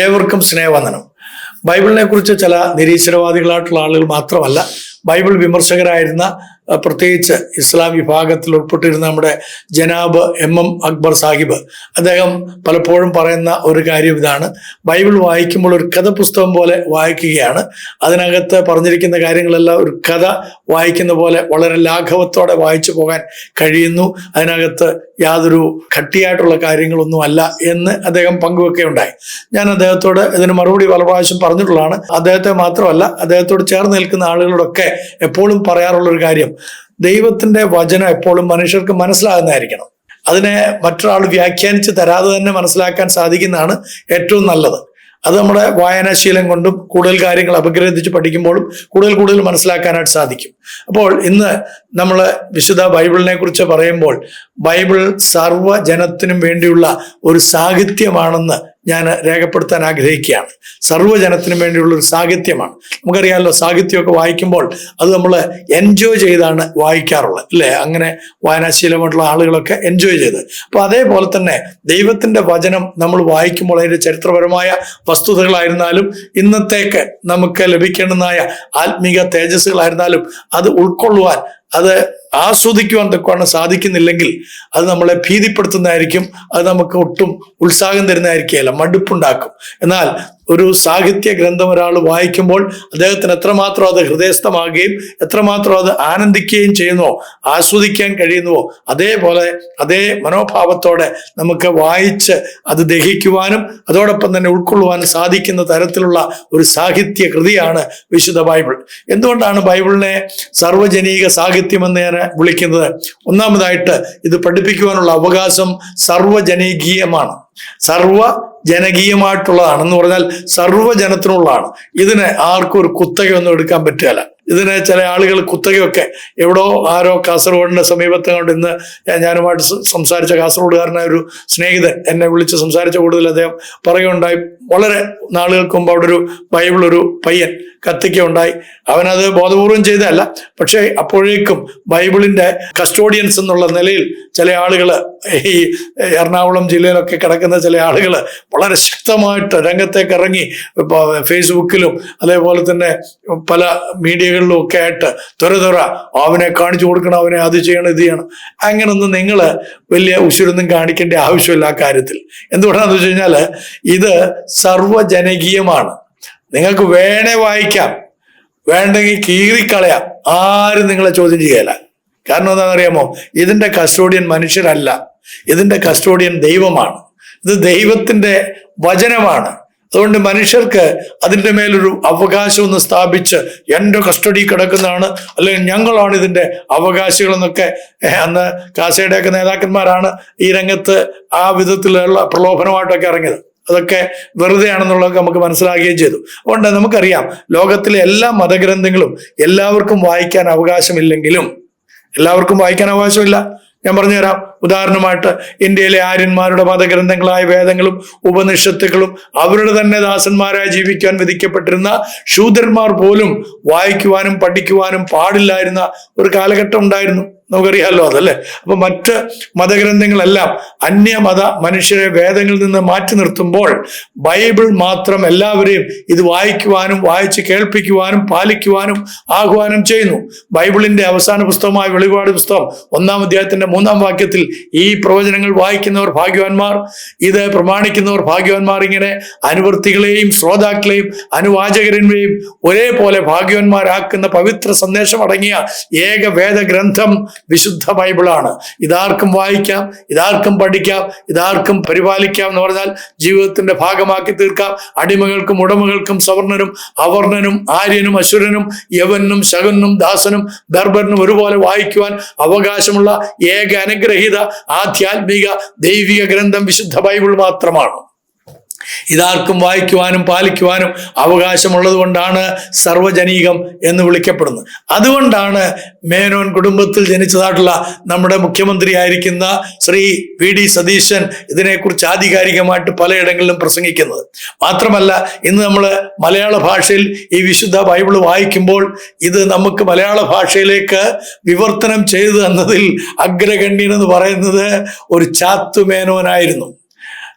ഏവർക്കും സ്നേഹവന്ദനം. ബൈബിളിനെ കുറിച്ച് ചില നിരീശ്വരവാദികളായിട്ടുള്ള ആളുകൾ മാത്രമല്ല, ബൈബിൾ വിമർശകരായിരുന്ന പ്രത്യേകിച്ച് ഇസ്ലാം വിഭാഗത്തിൽ ഉൾപ്പെട്ടിരുന്ന നമ്മുടെ ജനാബ് MM അക്ബർ സാഹിബ്, അദ്ദേഹം പലപ്പോഴും പറയുന്ന ഒരു കാര്യം ഇതാണ്: ബൈബിൾ വായിക്കുമ്പോൾ ഒരു കഥ പുസ്തകം പോലെ വായിക്കുകയാണ്. അതിനകത്ത് പറഞ്ഞിരിക്കുന്ന കാര്യങ്ങളെല്ലാം ഒരു കഥ വായിക്കുന്ന പോലെ വളരെ ലാഘവത്തോടെ വായിച്ചു പോകാൻ കഴിയുന്നു. അതിനകത്ത് യാതൊരു കട്ടിയായിട്ടുള്ള കാര്യങ്ങളൊന്നും അല്ല എന്ന് അദ്ദേഹം പങ്കുവെക്കുകയുണ്ടായി. ഞാൻ അദ്ദേഹത്തോട് ഇതിന് മറുപടി പല പ്രാവശ്യം പറഞ്ഞിട്ടുള്ളതാണ്. അദ്ദേഹത്തെ മാത്രമല്ല, അദ്ദേഹത്തോട് ചേർന്ന് നിൽക്കുന്ന ആളുകളോടൊക്കെ എപ്പോഴും പറയാറുള്ളൊരു കാര്യം: ദൈവത്തിന്റെ വചനം എപ്പോഴും മനുഷ്യർക്ക് മനസ്സിലാകുന്നതായിരിക്കണം. അതിനെ മറ്റൊരാൾ വ്യാഖ്യാനിച്ച് തരാതെ തന്നെ മനസ്സിലാക്കാൻ സാധിക്കുന്നതാണ് ഏറ്റവും നല്ലത്. അത് നമ്മുടെ വായനാശീലം കൊണ്ടും കൂടുതൽ കാര്യങ്ങൾ അപഗ്രഥിച്ച് പഠിക്കുമ്പോഴും കൂടുതൽ മനസ്സിലാക്കാനായിട്ട് സാധിക്കും. അപ്പോൾ ഇന്ന് നമ്മൾ വിശുദ്ധ ബൈബിളിനെ കുറിച്ച് പറയുമ്പോൾ, ബൈബിൾ സർവ്വജനത്തിനും വേണ്ടിയുള്ള ഒരു സാഹിത്യമാണെന്ന് ഞാൻ രേഖപ്പെടുത്താൻ ആഗ്രഹിക്കുകയാണ്. സർവ്വജനത്തിനും വേണ്ടിയുള്ള ഒരു സാഹിത്യമാണ്. നമുക്കറിയാമല്ലോ, സാഹിത്യമൊക്കെ വായിക്കുമ്പോൾ അത് നമ്മൾ എൻജോയ് ചെയ്താണ് വായിക്കാറുള്ളത്, അല്ലേ? അങ്ങനെ വായനാശീലമായിട്ടുള്ള ആളുകളൊക്കെ എൻജോയ് ചെയ്ത്. അപ്പോൾ അതേപോലെ തന്നെ ദൈവത്തിന്റെ വചനം നമ്മൾ വായിക്കുമ്പോൾ അതിൻ്റെ ചരിത്രപരമായ വസ്തുതകളായിരുന്നാലും ഇന്നത്തേക്ക് നമുക്ക് ലഭിക്കേണ്ടതായ ആത്മീക തേജസ്സുകളായിരുന്നാലും അത് ഉൾക്കൊള്ളുവാൻ, അത് ആസ്വദിക്കുവാൻ തൊക്കെ സാധിക്കുന്നില്ലെങ്കിൽ അത് നമ്മളെ ഭീതിപ്പെടുത്തുന്നതായിരിക്കും. അത് നമുക്ക് ഒട്ടും ഉത്സാഹം തരുന്നതായിരിക്കുകയല്ല, മടുപ്പുണ്ടാക്കും. എന്നാൽ ഒരു സാഹിത്യ ഗ്രന്ഥം ഒരാൾ വായിക്കുമ്പോൾ അദ്ദേഹത്തിന് എത്രമാത്രം അത് ഹൃദയസ്ഥമാകുകയും എത്രമാത്രം അത് ആനന്ദിക്കുകയും ചെയ്യുന്നുവോ, ആസ്വദിക്കാൻ കഴിയുന്നുവോ, അതേപോലെ അതേ മനോഭാവത്തോടെ നമുക്ക് വായിച്ച് അത് ദഹിക്കുവാനും അതോടൊപ്പം തന്നെ ഉൾക്കൊള്ളുവാനും സാധിക്കുന്ന തരത്തിലുള്ള ഒരു സാഹിത്യ കൃതിയാണ് വിശുദ്ധ ബൈബിൾ. എന്തുകൊണ്ടാണ് ബൈബിളിനെ സാർവജനീക സാഹിത്യമെന്ന് ഞാൻ വിളിക്കുന്നത്? ഒന്നാമതായിട്ട്, ഇത് പഠിപ്പിക്കുവാനുള്ള അവകാശം സർവ്വജനകീയമാണ്. സർവ്വജനകീയമായിട്ടുള്ളതാണെന്ന് പറഞ്ഞാൽ സർവ്വജനത്തിനുള്ളതാണ്. ഇതിന് ആർക്കും ഒരു കുത്തകയൊന്നും എടുക്കാൻ പറ്റുകയില്ല. ഇതിന് ചില ആളുകൾ കുത്തകയൊക്കെ എവിടോ ആരോ കാസർഗോഡിന്റെ സമീപത്ത് കൊണ്ട് ഇന്ന് ഞാനുമായിട്ട് സംസാരിച്ച കാസർഗോഡുകാരനായ ഒരു സ്നേഹിതൻ എന്നെ വിളിച്ച് സംസാരിച്ച കൂടുതൽ അദ്ദേഹം പറയുകയുണ്ടായി, വളരെ നാളുകൾക്ക് മുമ്പ് അവിടെ ഒരു ബൈബിൾ ഒരു പയ്യൻ കത്തിക്കുകയുണ്ടായി. അവനത് ബോധപൂർവം ചെയ്തതല്ല, പക്ഷേ അപ്പോഴേക്കും ബൈബിളിന്റെ കസ്റ്റോഡിയൻസ് എന്നുള്ള നിലയിൽ ചില ആളുകൾ, ഈ എറണാകുളം ജില്ലയിലൊക്കെ കിടക്കുന്ന ചില ആളുകൾ വളരെ ശക്തമായിട്ട് രംഗത്തേക്ക് ഇറങ്ങി ഫേസ്ബുക്കിലും അതേപോലെ തന്നെ പല മീഡിയകളിലും ഒക്കെ ആയിട്ട് ത്വര അവനെ കാണിച്ചു കൊടുക്കണം, അവനെ അത് ചെയ്യണം, ഇത് ചെയ്യണം. അങ്ങനൊന്നും നിങ്ങൾ വലിയ ഉശിരൊന്നും കാണിക്കേണ്ട ആവശ്യമില്ല ആ കാര്യത്തിൽ. എന്തുകൊണ്ടാണെന്ന് വെച്ച് കഴിഞ്ഞാൽ ഇത് സർവ്വജനകീയമാണ്. നിങ്ങൾക്ക് വേണേ വായിക്കാം, വേണ്ടെങ്കിൽ കീറിക്കളയാം, ആരും നിങ്ങളെ ചോദ്യം ചെയ്യല. കാരണം എന്താണെന്നറിയാമോ? ഇതിന്റെ കസ്റ്റോഡിയൻ മനുഷ്യരല്ല, ഇതിന്റെ കസ്റ്റോഡിയൻ ദൈവമാണ്. ഇത് ദൈവത്തിന്റെ വചനമാണ്. അതുകൊണ്ട് മനുഷ്യർക്ക് അതിൻ്റെ മേലൊരു അവകാശം ഒന്ന് സ്ഥാപിച്ച് എൻ്റെ കസ്റ്റഡി കിടക്കുന്നതാണ്, അല്ലെങ്കിൽ ഞങ്ങളാണ് ഇതിൻ്റെ അവകാശികൾ എന്നൊക്കെ അന്ന് കാസയുടെയൊക്കെ നേതാക്കന്മാരാണ് ഈ രംഗത്ത് ആ വിധത്തിലുള്ള പ്രലോഭനമായിട്ടൊക്കെ ഇറങ്ങിയത്. അതൊക്കെ വെറുതെ ആണെന്നുള്ളത് നമുക്ക് മനസ്സിലാക്കുകയും ചെയ്തു. അതുകൊണ്ട് നമുക്കറിയാം, ലോകത്തിലെ എല്ലാ മതഗ്രന്ഥങ്ങളും എല്ലാവർക്കും വായിക്കാൻ അവകാശമില്ലെങ്കിലും, എല്ലാവർക്കും വായിക്കാൻ അവകാശമില്ല. ഞാൻ പറഞ്ഞുതരാം. ഉദാഹരണമായിട്ട് ഇന്ത്യയിലെ ആര്യന്മാരുടെ മതഗ്രന്ഥങ്ങളായ വേദങ്ങളും ഉപനിഷത്തുക്കളും അവരുടെ തന്നെ ദാസന്മാരായി ജീവിക്കാൻ വിധിക്കപ്പെട്ടിരുന്ന ശൂദ്രന്മാർ പോലും വായിക്കുവാനും പഠിക്കുവാനും പാടില്ലായിരുന്ന ഒരു കാലഘട്ടം ഉണ്ടായിരുന്നു. നമുക്കറിയാമല്ലോ അതല്ലേ. അപ്പൊ മറ്റ് മതഗ്രന്ഥങ്ങളെല്ലാം അന്യമത മനുഷ്യരെ വേദങ്ങളിൽ നിന്ന് മാറ്റി നിർത്തുമ്പോൾ ബൈബിൾ മാത്രം എല്ലാവരെയും ഇത് വായിക്കുവാനും വായിച്ച് കേൾപ്പിക്കുവാനും പാലിക്കുവാനും ആഹ്വാനം ചെയ്യുന്നു. ബൈബിളിന്റെ അവസാന പുസ്തകമായ വെളിപാട് പുസ്തകം 1-ാം അധ്യായത്തിന്റെ 3-ാം വാക്യത്തിൽ ഈ പ്രവചനങ്ങൾ വായിക്കുന്നവർ ഭാഗ്യവാന്മാർ, ഇത് പ്രമാണിക്കുന്നവർ ഭാഗ്യവാന്മാർ, ഇങ്ങനെ അനുവർത്തികളെയും ശ്രോതാക്കളെയും അനുവാചകരെയും ഒരേപോലെ ഭാഗ്യവാന്മാരാക്കുന്ന പവിത്ര സന്ദേശം അടങ്ങിയ ഏക വേദഗ്രന്ഥം വിശുദ്ധ ബൈബിളാണ്. ഇതാർക്കും വായിക്കാം, ഇതാർക്കും പഠിക്കാം, ഇതാർക്കും പരിപാലിക്കാം എന്ന് പറഞ്ഞാൽ ജീവിതത്തിന്റെ ഭാഗമാക്കി തീർക്കാം. അടിമകൾക്കും ഉടമകൾക്കും സവർണനും അവർണനും ആര്യനും അസുരനും യവനും ശകുനും ദാസനും ദർബനും ഒരുപോലെ വായിക്കുവാൻ അവകാശമുള്ള ഏക അനുഗ്രഹീത ആധ്യാത്മിക ദൈവിക ഗ്രന്ഥം വിശുദ്ധ ബൈബിൾ മാത്രമാണ്. ഇതാർക്കും വായിക്കുവാനും പാലിക്കുവാനും അവകാശമുള്ളത് കൊണ്ടാണ് സർവ്വജനീകം എന്ന് വിളിക്കപ്പെടുന്നത്. അതുകൊണ്ടാണ് മേനോൻ കുടുംബത്തിൽ ജനിച്ചതായിട്ടുള്ള നമ്മുടെ മുഖ്യമന്ത്രി ആയിരിക്കുന്ന ശ്രീ VD സതീശൻ ഇതിനെക്കുറിച്ച് ആധികാരികമായിട്ട് പലയിടങ്ങളിലും പ്രസംഗിക്കുന്നത്. മാത്രമല്ല, ഇന്ന് നമ്മൾ മലയാള ഭാഷയിൽ ഈ വിശുദ്ധ ബൈബിൾ വായിക്കുമ്പോൾ ഇത് നമുക്ക് മലയാള ഭാഷയിലേക്ക് വിവർത്തനം ചെയ്തു തന്നതിൽ അഗ്രഗണ്യൻ എന്ന് പറയുന്നത് ഒരു ചാത്തുമേനോനായിരുന്നു.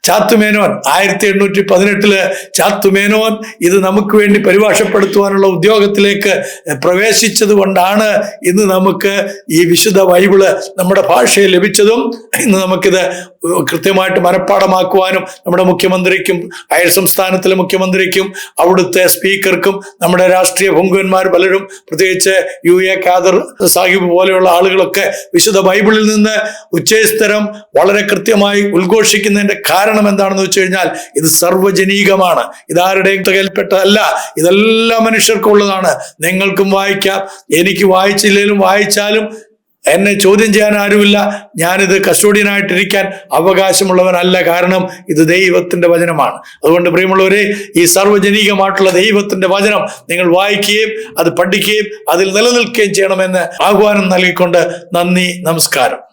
ചാത്തുമേനോൻ 1818 ചാത്തുമേനോൻ ഇത് നമുക്ക് വേണ്ടി പരിഭാഷപ്പെടുത്തുവാനുള്ള ഉദ്യോഗത്തിലേക്ക് പ്രവേശിച്ചത് കൊണ്ടാണ് ഇന്ന് നമുക്ക് ഈ വിശുദ്ധ ബൈബിള് നമ്മുടെ ഭാഷയിൽ ലഭിച്ചതും ഇന്ന് നമുക്കിത് കൃത്യമായിട്ട് മനഃപ്പാടമാക്കുവാനും നമ്മുടെ മുഖ്യമന്ത്രിക്കും അയൽ സംസ്ഥാനത്തിലെ മുഖ്യമന്ത്രിക്കും അവിടുത്തെ സ്പീക്കർക്കും നമ്മുടെ രാഷ്ട്രീയ പൊങ്കുവന്മാർ പലരും പ്രത്യേകിച്ച് UA ഖാദർ സാഹിബ് പോലെയുള്ള ആളുകളൊക്കെ വിശുദ്ധ ബൈബിളിൽ നിന്ന് ഉച്ചസ്ഥരം വളരെ കൃത്യമായി ഉദ്ഘോഷിക്കുന്നതിന്റെ കാരണം എന്താണെന്ന് വെച്ച് കഴിഞ്ഞാൽ ഇത് സർവ്വജനീകമാണ്. ഇതാരുടെയും കയ്യിൽപ്പെട്ടതല്ല, ഇതെല്ലാ മനുഷ്യർക്കും ഉള്ളതാണ്. നിങ്ങൾക്കും വായിക്കാം, എനിക്ക് വായിച്ചില്ലെങ്കിലും വായിച്ചാലും എന്നെ ചോദ്യം ചെയ്യാൻ ആരുമില്ല. ഞാനിത് കസ്റ്റോഡിയനായിട്ടിരിക്കാൻ അവകാശമുള്ളവനല്ല. കാരണം ഇത് ദൈവത്തിന്റെ വചനമാണ്. അതുകൊണ്ട് പ്രിയമുള്ളവരെ, ഈ സർവ്വജനീകമായിട്ടുള്ള ദൈവത്തിന്റെ വചനം നിങ്ങൾ വായിക്കുകയും അത് പഠിക്കുകയും അതിൽ നിലനിൽക്കുകയും ചെയ്യണമെന്ന് ആഹ്വാനം നൽകിക്കൊണ്ട് നന്ദി, നമസ്കാരം.